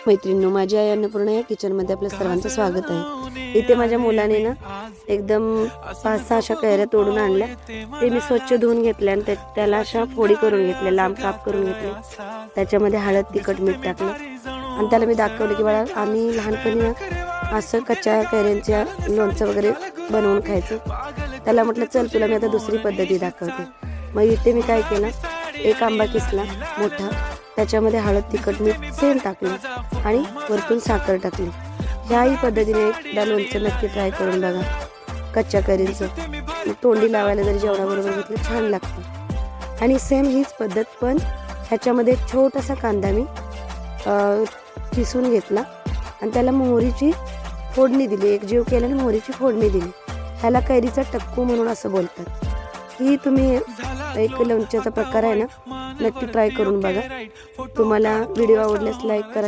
मैत्रिणींनो, माझी आई अन्नपूर्णा या किचनमध्ये आपल्या सर्वांचं स्वागत आहे। इथे माझ्या मुलाने ना एकदम 5-6 अशा कैऱ्या तोडून आणल्या। ते मी स्वच्छ धुवून घेतल्या आणि त्याला अशा फोडी करून घेतल्या, लांब काप करून घेतले। त्याच्यामध्ये हळद, तिखट, मीठ टाकलं आणि त्याला मी दाखवलं की बाळा, आम्ही लहानपणी ना असं कच्च्या कैऱ्यांच्या लोणचं वगैरे बनवून खायचो। त्याला म्हटलं चल तुला मी आता दुसरी पद्धती दाखवते। मग इथे मी काय केलं, एक आंबा किसला मोठा, त्याच्यामध्ये हळद, तिखट, मीठ सेम टाकलं आणि वरतून साखर टाकली। ह्याही पद्धतीने एकदा लोणचं नक्की ट्राय करून बघा कच्च्या कैरींचं। तोंडी लावायला जरी जेवणाबरोबर घेतलं छान लागतं। आणि सेम हीच पद्धत, पण ह्याच्यामध्ये एक छोटासा कांदा मी किसून घेतला आणि त्याला मोहरीची फोडणी दिली, एक जीव केला आणि मोहरीची फोडणी दिली। ह्याला कैरीचा टक्कू म्हणून असं बोलतात। ही तुम्ही एक लोणच्याचा प्रकार आहे ना, नक्की ट्राय करून बघा। तुम्हाला व्हिडिओ आवडल्यास लाईक करा.